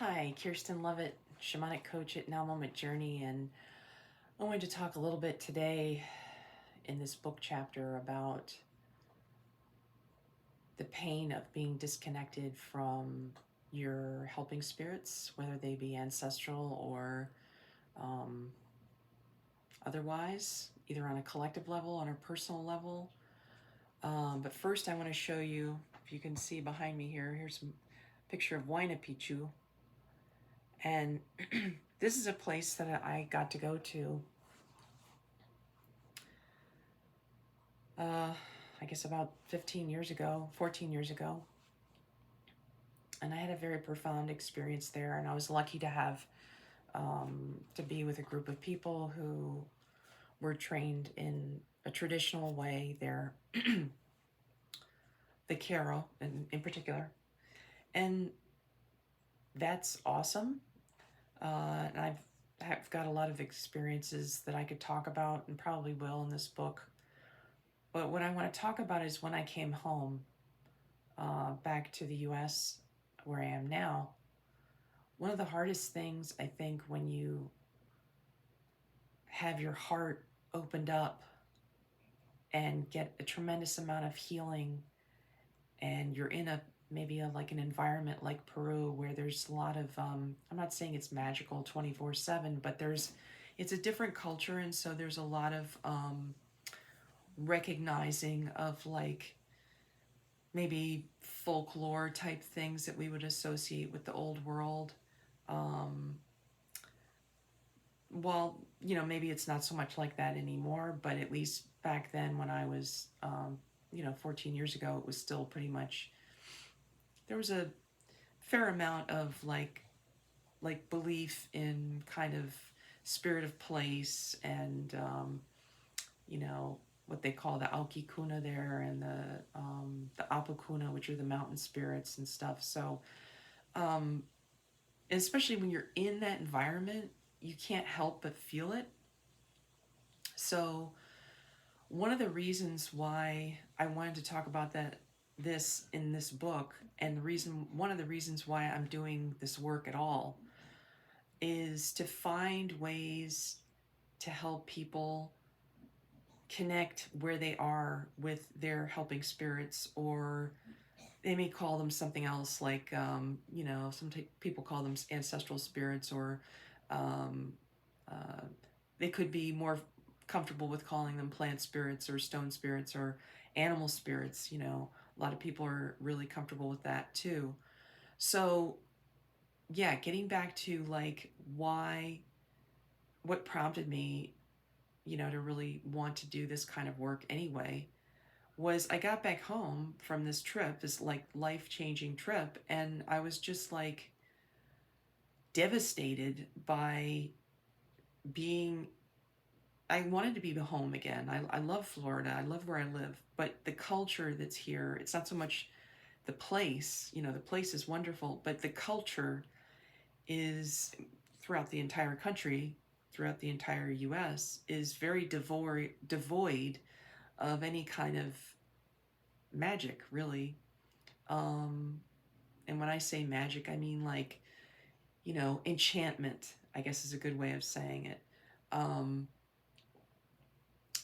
Hi, Kirsten Lovett, Shamanic coach at Now Moment Journey, and I wanted to talk a little bit today in this book chapter about the pain of being disconnected from your helping spirits, whether they be ancestral or um, otherwise, either on a collective level, on a personal level. But first, I want to show you, if you can see behind me here, here's a picture of Huayna Picchu. And this is a place that I got to go to I guess about 15 years ago, 14 years ago. And I had a very profound experience there. And I was lucky to have, to be with a group of people who were trained in a traditional way there, the Karo in particular. And that's awesome. And have got a lot of experiences that I could talk about and probably will in this book. But what I want to talk about is when I came home back to the US, where I am now. One of the hardest things, I think, when you have your heart opened up and get a tremendous amount of healing, and you're in maybe like an environment like Peru where there's a lot of I'm not saying it's magical 24/7, but it's a different culture, and so there's a lot of recognizing of like maybe folklore type things that we would associate with the old world. Um, well, maybe it's not so much like that anymore, but at least back then when I was, 14 years ago, it was still pretty much, there was a fair amount of like belief in kind of spirit of place and, what they call the Aukikuna there and the Apakuna, which are the mountain spirits and stuff. So, especially when you're in that environment, you can't help but feel it. So, one of the reasons why I wanted to talk about this in this book, and one of the reasons why I'm doing this work at all, is to find ways to help people connect where they are with their helping spirits, or they may call them something else, like people call them ancestral spirits, or um, uh, they could be more comfortable with calling them plant spirits or stone spirits or animal spirits. A lot of people are really comfortable with that too. So yeah, getting back to like what prompted me, to really want to do this kind of work anyway, was I got back home from this trip, this like life-changing trip, and I was just like devastated by being I wanted to be home again. I love Florida. I love where I live, but the culture that's here, it's not so much the place. The place is wonderful, but the culture is throughout the entire country, throughout the entire US, is very devoid of any kind of magic, really. Um, and when I say magic, I mean like, enchantment, I guess is a good way of saying it. Um,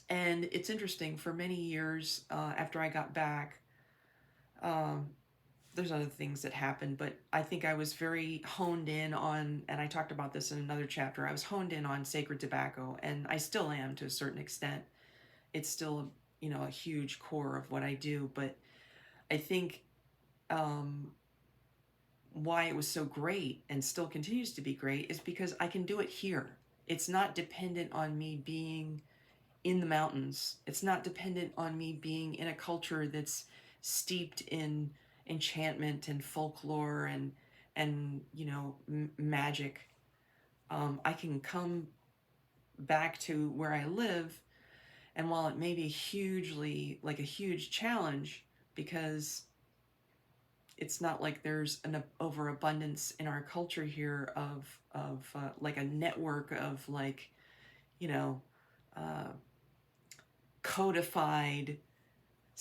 And it's interesting, for many years after I got back, um, there's other things that happened, but I think I was very honed in on, and I talked about this in another chapter, I was honed in on sacred tobacco, and I still am to a certain extent. It's still, a huge core of what I do, but I think um, why it was so great and still continues to be great is because I can do it here. It's not dependent on me being in the mountains. It's not dependent on me being in a culture that's steeped in enchantment and folklore and magic. I can come back to where I live, and while it may be a huge challenge, because it's not like there's an overabundance in our culture here of like a network of like, you know uh, codified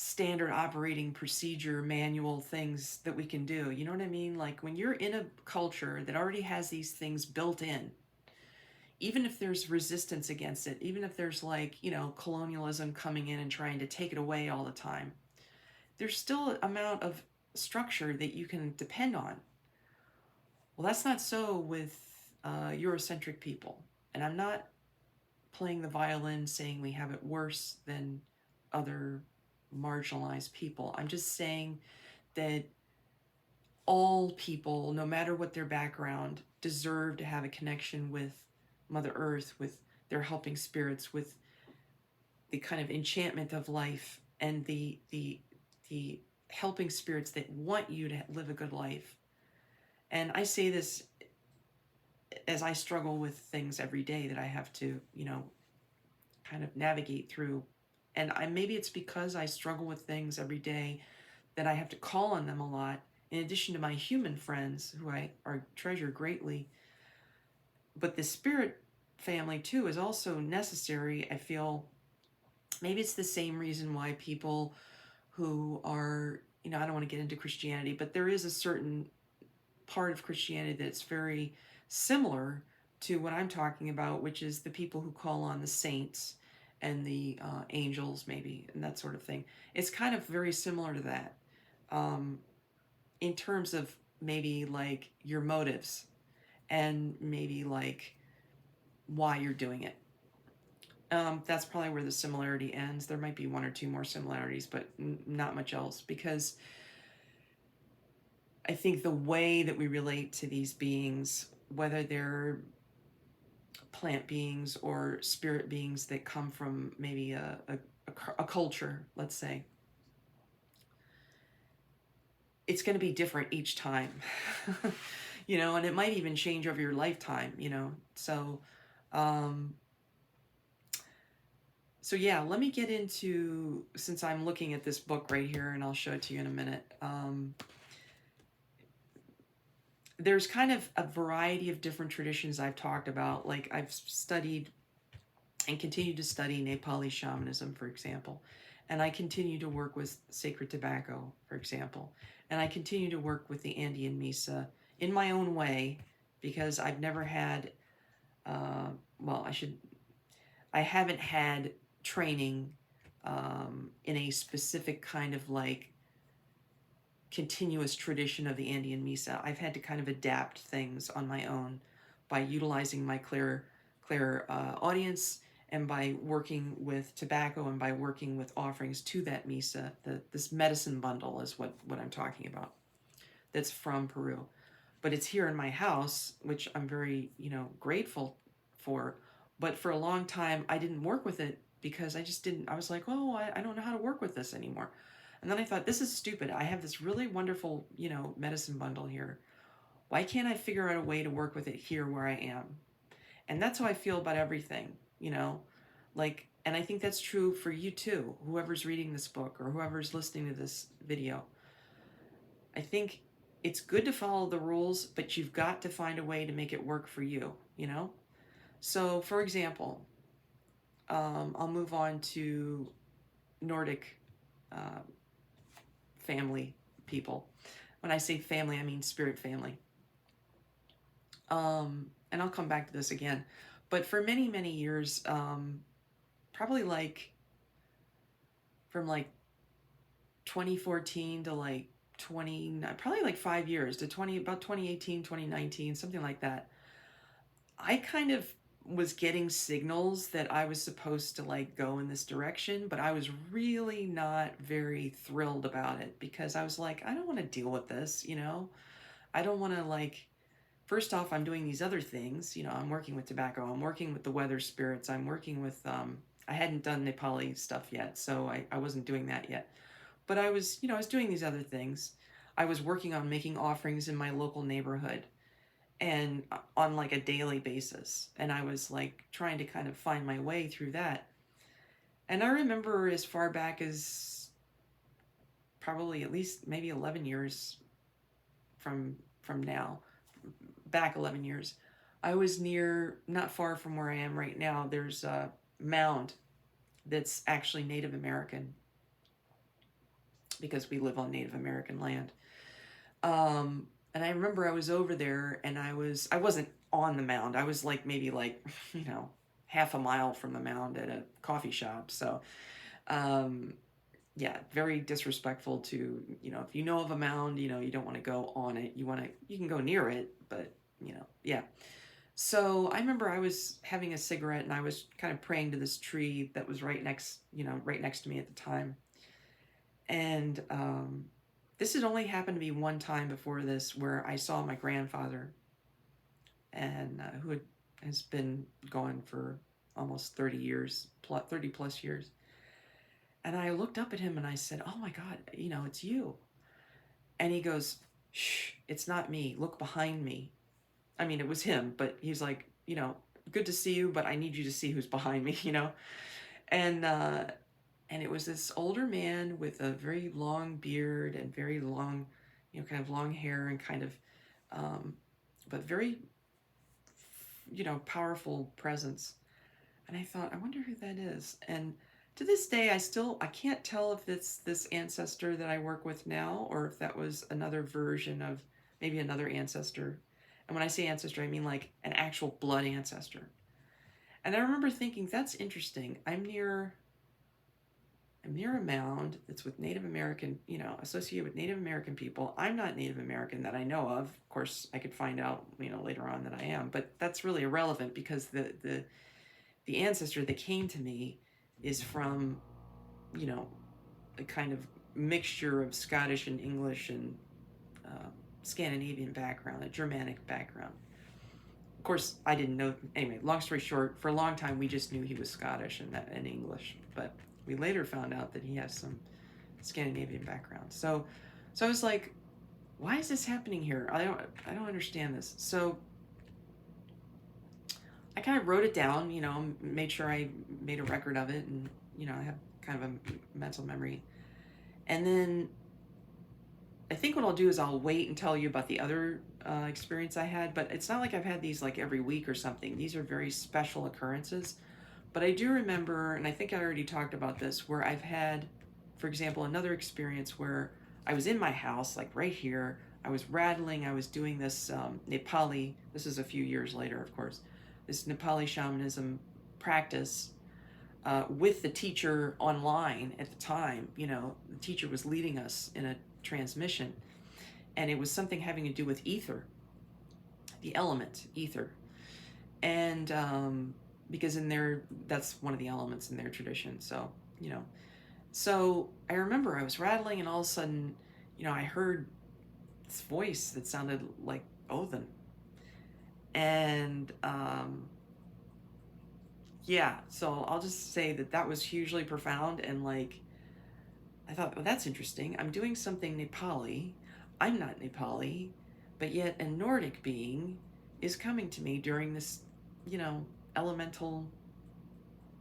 standard operating procedure manual things that we can do. You know what I mean? Like when you're in a culture that already has these things built in, even if there's resistance against it, even if there's like, you know, colonialism coming in and trying to take it away all the time, there's still an amount of structure that you can depend on. Well, that's not so with Eurocentric people. And I'm not playing the violin saying we have it worse than other marginalized people. I'm just saying that all people, no matter what their background, deserve to have a connection with Mother Earth, with their helping spirits, with the kind of enchantment of life, and the helping spirits that want you to live a good life. And I say this as I struggle with things every day that I have to, you know, kind of navigate through. And maybe it's because I struggle with things every day that I have to call on them a lot, in addition to my human friends who I treasure greatly. But the spirit family too is also necessary. I feel maybe it's the same reason why people who are, you know, I don't want to get into Christianity, but there is a certain part of Christianity that's very similar to what I'm talking about, which is the people who call on the saints and the angels, maybe, and that sort of thing. It's kind of very similar to that, in terms of maybe like your motives and maybe like why you're doing it. That's probably where the similarity ends. There might be one or two more similarities, but not much else, because I think the way that we relate to these beings, whether they're plant beings or spirit beings that come from maybe a culture, let's say, it's going to be different each time. You know, and it might even change over your lifetime, you know. So yeah, let me get into, since I'm looking at this book right here, and I'll show it to you in a minute. There's kind of a variety of different traditions I've talked about. Like I've studied and continue to study Nepali shamanism, for example. And I continue to work with sacred tobacco, for example. And I continue to work with the Andean Misa in my own way, because I've never had, I haven't had training in a specific kind of like continuous tradition of the Andean Misa. I've had to kind of adapt things on my own by utilizing my clear audience, and by working with tobacco, and by working with offerings to that Misa. This medicine bundle is what I'm talking about. That's from Peru. But it's here in my house, which I'm very, you know, grateful for. But for a long time, I didn't work with it because I just didn't. I was like, oh, I don't know how to work with this anymore. And then I thought, this is stupid. I have this really wonderful, you know, medicine bundle here. Why can't I figure out a way to work with it here where I am? And that's how I feel about everything, you know, like, and I think that's true for you too, whoever's reading this book or whoever's listening to this video. I think it's good to follow the rules, but you've got to find a way to make it work for you, you know? So, for example, I'll move on to Nordic family people. When I say family, I mean spirit family. And I'll come back to this again. But for many, many years, probably like from like 2014 to like probably like 5 years to about 2018, 2019, something like that, I kind of was getting signals that I was supposed to like go in this direction, but I was really not very thrilled about it, because I was like, I don't want to deal with this, you know? I don't want to like, first off, I'm doing these other things, you know, I'm working with tobacco, I'm working with the weather spirits, I'm working with, I hadn't done Nepali stuff yet, so I wasn't doing that yet. But I was, you know, I was doing these other things. I was working on making offerings in my local neighborhood, and on like a daily basis. And I was like trying to kind of find my way through that. And I remember as far back as probably at least maybe 11 years from now, back 11 years, I was near, not far from where I am right now, there's a mound that's actually Native American. because we live on Native American land. And I remember I was over there, and I wasn't on the mound. I was like maybe like, half a mile from the mound at a coffee shop. So, um, yeah, very disrespectful to, if you know of a mound, you don't want to go on it. You can go near it, but, yeah. So I remember I was having a cigarette, and I was kind of praying to this tree that was right next to me at the time. And this had only happened to me one time before this, where I saw my grandfather, and who has been gone for almost 30 years, 30 plus years. And I looked up at him and I said, "Oh my God, it's you." And he goes, "Shh, it's not me. Look behind me." I mean, it was him, but he's like, "Good to see you, but I need you to see who's behind me," And and it was this older man with a very long beard and very long, kind of long hair, and kind of, but very, powerful presence. And I thought, I wonder who that is. And to this day, I can't tell if it's this ancestor that I work with now, or if that was another version of maybe another ancestor. And when I say ancestor, I mean like an actual blood ancestor. And I remember thinking, that's interesting. I'm near a mound that's with Native American, associated with Native American people. I'm not Native American that I know of. Of course, I could find out, later on that I am, but that's really irrelevant, because the ancestor that came to me is from, a kind of mixture of Scottish and English and Scandinavian background, a Germanic background. Of course, I didn't know. Anyway, long story short, for a long time we just knew he was Scottish and English, but we later found out that he has some Scandinavian background. So I was like, why is this happening here? I don't understand this. So I kind of wrote it down, made sure I made a record of it, and I have kind of a mental memory. And then I think what I'll do is I'll wait and tell you about the other experience I had, but it's not like I've had these like every week or something. These are very special occurrences. But I do remember, and I think I already talked about this, where I've had, for example, another experience where I was in my house, like right here. I was rattling. I was doing this Nepali, this is a few years later, of course, this Nepali shamanism practice with the teacher online at the time. The teacher was leading us in a transmission, and it was something having to do with ether, the element ether. And because that's one of the elements in their tradition. So, so I remember I was rattling, and all of a sudden, I heard this voice that sounded like Odin. And yeah, so I'll just say that was hugely profound. And like, I thought, well, that's interesting. I'm doing something Nepali. I'm not Nepali, but yet a Nordic being is coming to me during this, elemental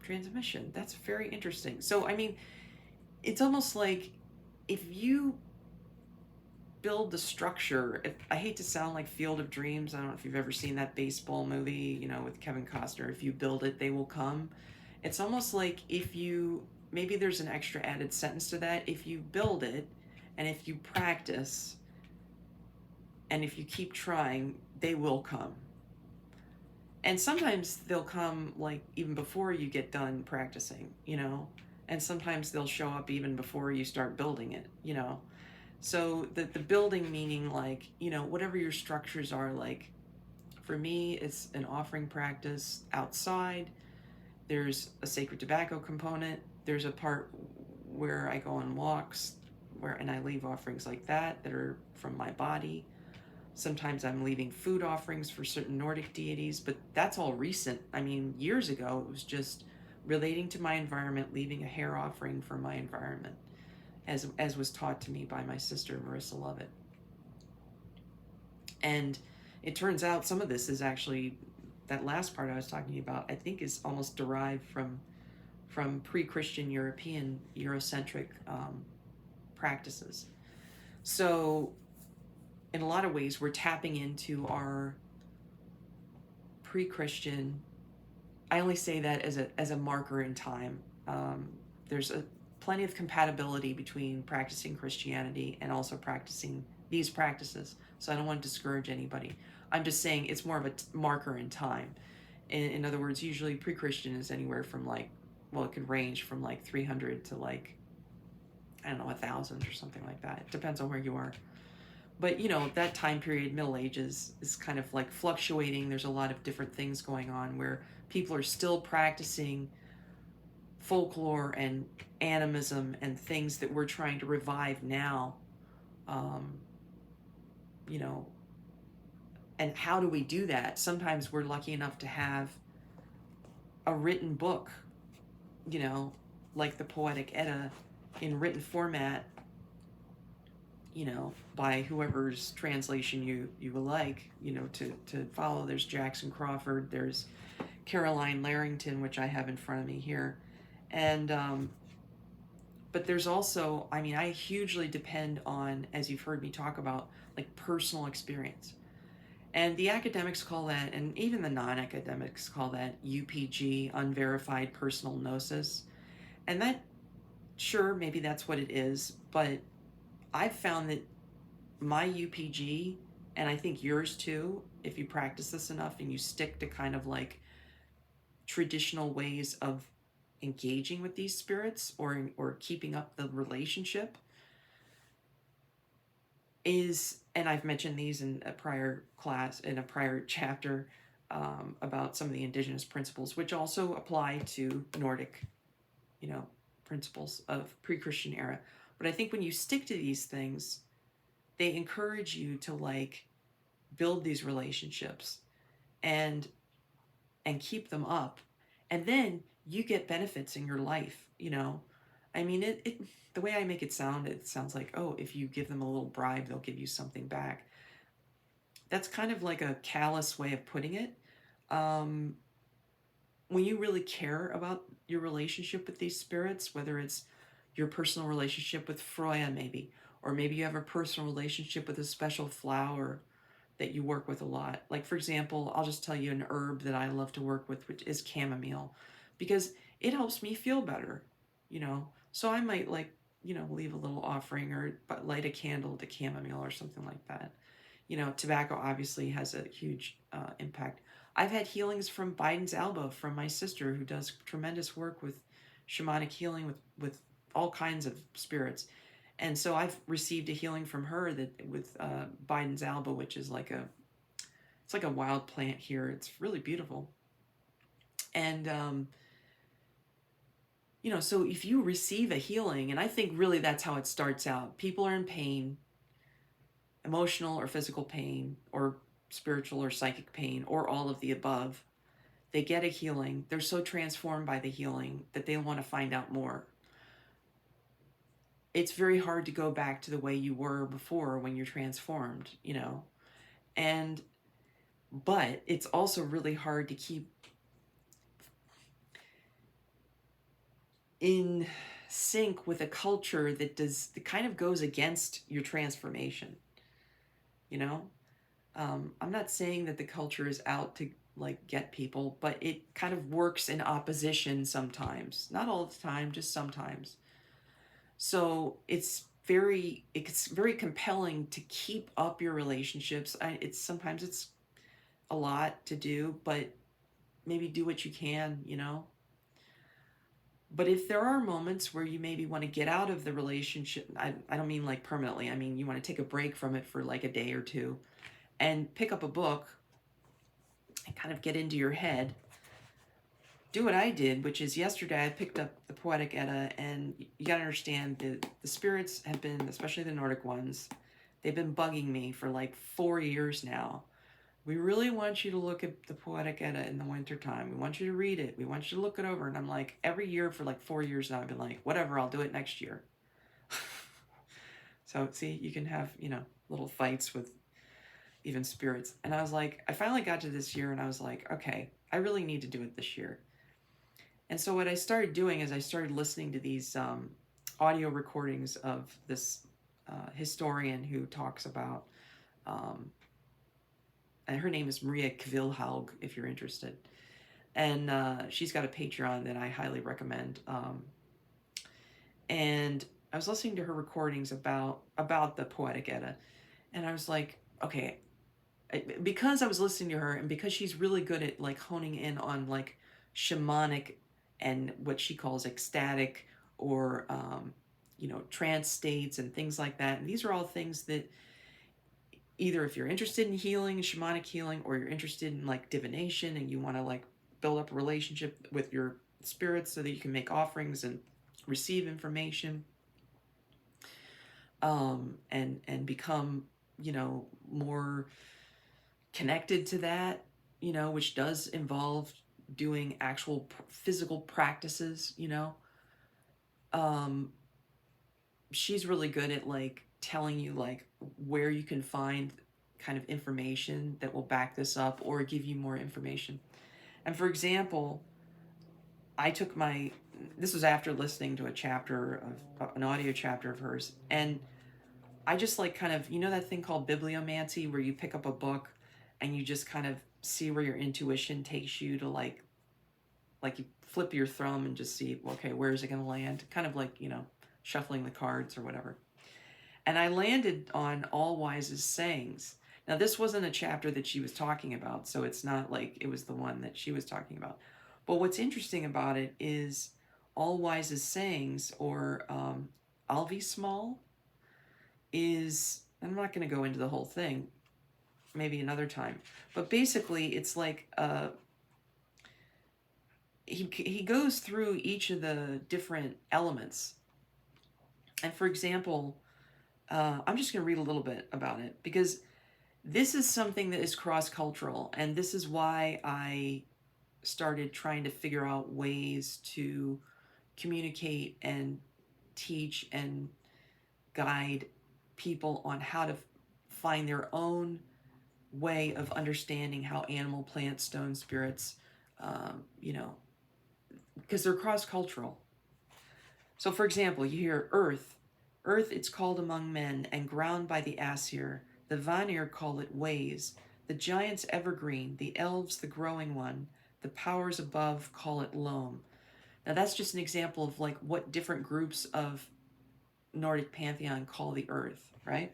transmission. That's very interesting. So, I mean, it's almost like if you build the structure, I hate to sound like Field of Dreams. I don't know if you've ever seen that baseball movie, with Kevin Costner. If you build it, they will come. It's almost like maybe there's an extra added sentence to that. If you build it, and if you practice, and if you keep trying, they will come. And sometimes they'll come like even before you get done practicing, and sometimes they'll show up even before you start building it, So the building meaning like, whatever your structures are. Like for me, it's an offering practice outside. There's a sacred tobacco component. There's a part where I go on walks and I leave offerings like that are from my body. Sometimes I'm leaving food offerings for certain Nordic deities, but that's all recent. I mean, years ago, it was just relating to my environment, leaving a hair offering for my environment, as was taught to me by my sister, Marissa Lovett. And it turns out some of this is actually, that last part I was talking about, I think is almost derived from pre-Christian European Eurocentric practices. So in a lot of ways, we're tapping into our pre-Christian. I only say that as a marker in time. There's a plenty of compatibility between practicing Christianity and also practicing these practices. So I don't want to discourage anybody. I'm just saying it's more of a marker in time. In other words, usually pre-Christian is anywhere from like, well, it could range from like 300 to like, I don't know, 1,000 or something like that. It depends on where you are. But, you know, that time period, Middle Ages, is kind of like fluctuating. There's a lot of different things going on where people are still practicing folklore and animism and things that we're trying to revive now. You know, and how do we do that? Sometimes we're lucky enough to have a written book, you know, like the Poetic Edda in written format, you know, by whoever's translation you will like, you know, to follow. There's Jackson Crawford, there's Caroline Larrington, which I have in front of me here. And, but there's also, I mean, I hugely depend on, as you've heard me talk about, like personal experience. And the academics call that, and even the non-academics call that UPG, unverified personal gnosis. And that, sure, maybe that's what it is, but I've found that my UPG, and I think yours too, if you practice this enough and you stick to kind of like traditional ways of engaging with these spirits or keeping up the relationship, is, and I've mentioned these in a prior class, in a prior chapter, about some of the indigenous principles, which also apply to Nordic, you know, principles of pre-Christian era. But I think when you stick to these things, they encourage you to like build these relationships and keep them up, and then you get benefits in your life, you know. I mean, it the way I make it sounds like, oh, if you give them a little bribe, they'll give you something back. That's kind of like a callous way of putting it. When you really care about your relationship with these spirits, whether it's your personal relationship with Freya, maybe, or maybe you have a personal relationship with a special flower that you work with a lot. Like, for example, I'll just tell you an herb that I love to work with, which is chamomile, because it helps me feel better, you know. So I might, like, you know, leave a little offering or light a candle to chamomile or something like that. You know, tobacco obviously has a huge impact. I've had healings from Biden's elbow from my sister, who does tremendous work with shamanic healing with all kinds of spirits. And so I've received a healing from her that with Biden's alba, which is like it's like a wild plant here. It's really beautiful. And, you know, so if you receive a healing, and I think really that's how it starts out. People are in pain, emotional or physical pain, or spiritual or psychic pain, or all of the above. They get a healing. They're so transformed by the healing that they want to find out more. It's very hard to go back to the way you were before when you're transformed, you know. But it's also really hard to keep in sync with a culture that kind of goes against your transformation, you know. I'm not saying that the culture is out to like get people, but it kind of works in opposition sometimes, not all the time, just sometimes. So it's very compelling to keep up your relationships. Sometimes it's a lot to do, but maybe do what you can, you know. But if there are moments where you maybe want to get out of the relationship, I don't mean like permanently, I mean you want to take a break from it for like a day or two and pick up a book and kind of get into your head, do what I did, which is yesterday I picked up the Poetic Edda, and you got to understand that the spirits have been, especially the Nordic ones, they've been bugging me for like 4 years now. We really want you to look at the Poetic Edda in the wintertime. We want you to read it. We want you to look it over. And I'm like, every year for like 4 years now, I've been like, whatever, I'll do it next year. So see, you can have, you know, little fights with even spirits. And I was like, I finally got to this year and I was like, okay, I really need to do it this year. And so what I started doing is I started listening to these audio recordings of this historian who talks about, and her name is Maria Kvilhaug, if you're interested. And she's got a Patreon that I highly recommend. And I was listening to her recordings about the Poetic Edda, and I was like, okay, because I was listening to her, and because she's really good at like honing in on like shamanic and what she calls ecstatic or trance states and things like that. And these are all things that either if you're interested in healing, shamanic healing, or you're interested in like divination and you want to like build up a relationship with your spirits so that you can make offerings and receive information, and become more connected to that, which does involve doing actual physical practices, um, she's really good at like telling you like where you can find kind of information that will back this up or give you more information. And for example, I took this was after listening to a chapter of an audio chapter of hers, and I just like kind of, that thing called bibliomancy where you pick up a book and you just kind of see where your intuition takes you to like you flip your thumb and just see, well, okay, where is it going to land? Kind of like, shuffling the cards or whatever. And I landed on All Wise's sayings. Now, this wasn't a chapter that she was talking about, so it's not like it was the one that she was talking about. But what's interesting about it is All Wise's sayings, or Alvi Small, is, I'm not going to go into the whole thing, maybe another time, but basically it's like he goes through each of the different elements. And for example, I'm just going to read a little bit about it because this is something that is cross-cultural, and this is why I started trying to figure out ways to communicate and teach and guide people on how to find their own way of understanding how animal, plant, stone spirits, because they're cross-cultural. So for example, you hear earth. Earth it's called among men, and ground by the Asir. The Vanir call it ways. The giants evergreen, the elves the growing one. The powers above call it loam. Now that's just an example of like what different groups of Nordic pantheon call the earth, right?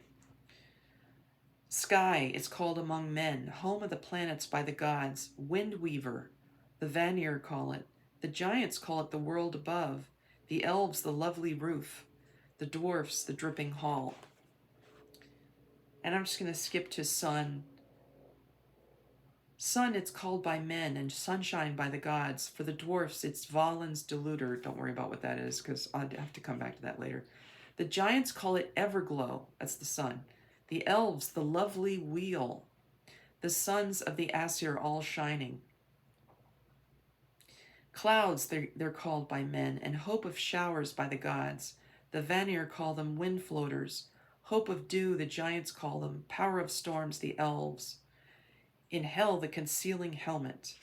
Sky, it's called among men, home of the planets by the gods, wind weaver, the Vanir call it. The giants call it the world above, the elves the lovely roof, the dwarfs the dripping hall. And I'm just going to skip to sun. Sun, it's called by men, and sunshine by the gods. For the dwarfs, it's Valin's deluder. Don't worry about what that is, because I'll have to come back to that later. The giants call it everglow. That's the sun. The elves, the lovely wheel. The sons of the Asir all shining. Clouds, they're called by men, and hope of showers by the gods. The Vanir call them wind floaters. Hope of dew, the giants call them. Power of storms, the elves. In hell, the concealing helmet.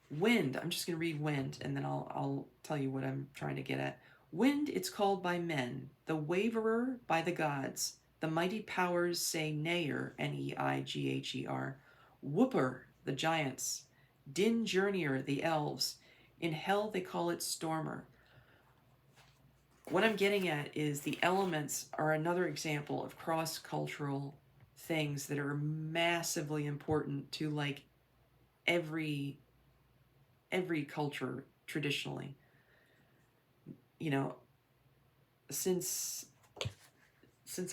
Wind, I'm just going to read wind, and then I'll tell you what I'm trying to get at. Wind, it's called by men. The waverer by the gods. The mighty powers say Neigher, Neigher. Whooper, the giants. Din journeyer, the elves. In hell, they call it stormer. What I'm getting at is the elements are another example of cross-cultural things that are massively important to like every culture traditionally. Since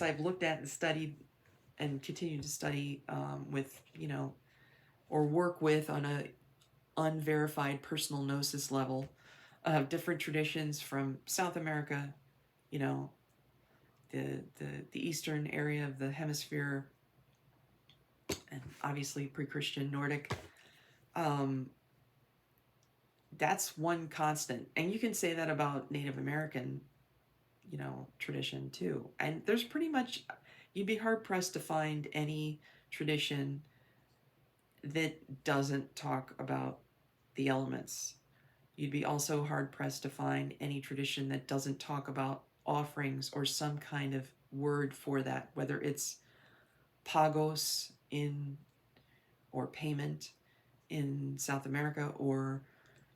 I've looked at and studied and continue to study with, or work with on a unverified personal gnosis level of different traditions from South America, the eastern area of the hemisphere, and obviously pre-Christian Nordic. That's one constant. And you can say that about Native American, tradition too. And there's pretty much, you'd be hard pressed to find any tradition that doesn't talk about the elements. You'd be also hard pressed to find any tradition that doesn't talk about offerings or some kind of word for that, whether it's pagos or payment in South America, or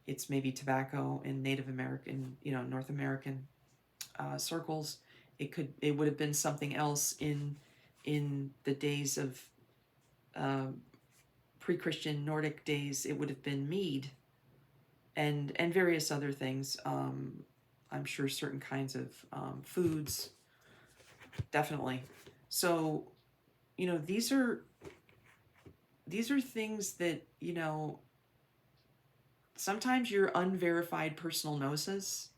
it's maybe tobacco in Native American, North American circles. It would have been something else in the days of pre-Christian Nordic days. It would have been mead and various other things. I'm sure certain kinds of foods, definitely. So, these are things that, sometimes your unverified personal gnosis,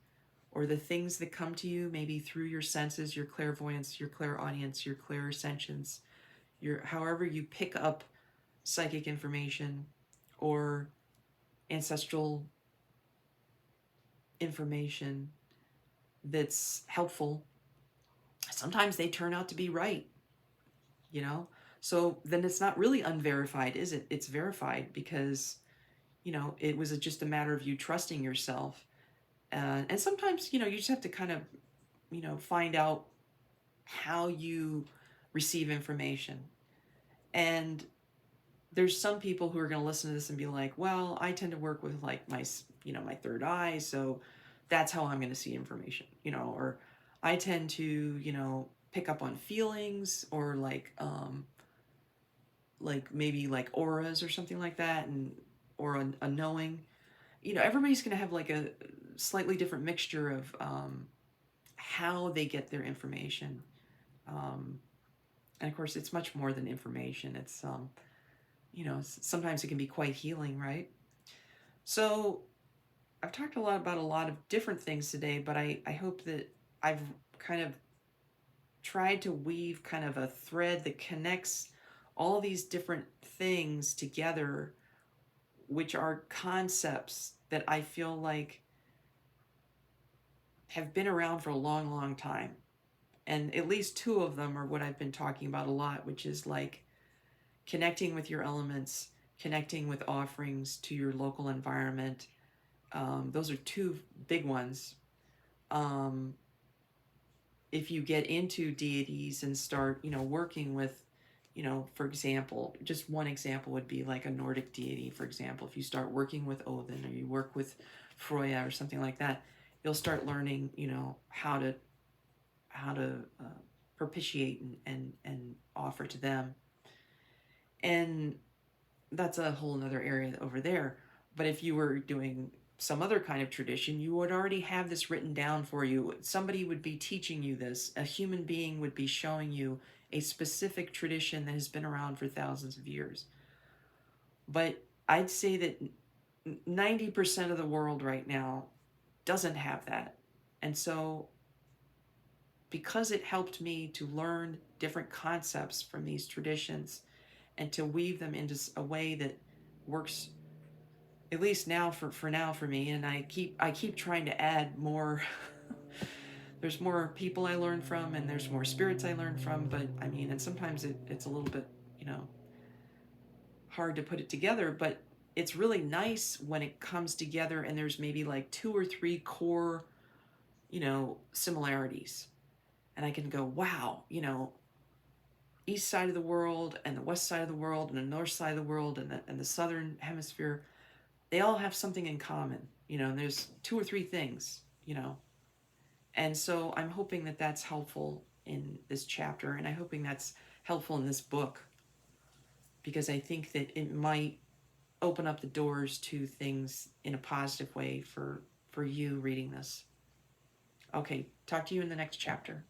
or the things that come to you maybe through your senses, your clairvoyance, your clairaudience, your clairsentience, however you pick up psychic information or ancestral information that's helpful, sometimes they turn out to be right, you know? So then it's not really unverified, is it? It's verified because, it was just a matter of you trusting yourself. And sometimes, you just have to kind of, find out how you receive information. And there's some people who are going to listen to this and be like, well, I tend to work with like my third eye, so that's how I'm going to see information, or I tend to, pick up on feelings, or like maybe like auras or something like that, or a knowing. Everybody's going to have like a slightly different mixture of how they get their information. And of course, it's much more than information. It's sometimes it can be quite healing, right? So I've talked about a lot of different things today, but I hope that I've kind of tried to weave kind of a thread that connects all these different things together, which are concepts that I feel like have been around for a long, long time. And at least two of them are what I've been talking about a lot, which is like connecting with your elements, connecting with offerings to your local environment. Those are two big ones. If you get into deities and start, working with, for example, just one example would be like a Nordic deity, for example. If you start working with Odin, or you work with Freya or something like that, you'll start learning, how to propitiate and offer to them. And that's a whole nother area over there. But if you were doing some other kind of tradition, you would already have this written down for you. Somebody would be teaching you this. A human being would be showing you a specific tradition that has been around for thousands of years. But I'd say that 90% of the world right now doesn't have that. And so, because it helped me to learn different concepts from these traditions and to weave them into a way that works, at least now for now for me, and I keep trying to add more. There's more people I learn from, and there's more spirits I learn from, but I mean, and sometimes it's a little bit, hard to put it together, but it's really nice when it comes together and there's maybe like two or three core, similarities. And I can go, wow, east side of the world and the west side of the world and the north side of the world and the southern hemisphere, they all have something in common, and there's two or three things, And so I'm hoping that that's helpful in this chapter, and I'm hoping that's helpful in this book, because I think that it might open up the doors to things in a positive way for you reading this. Okay, talk to you in the next chapter.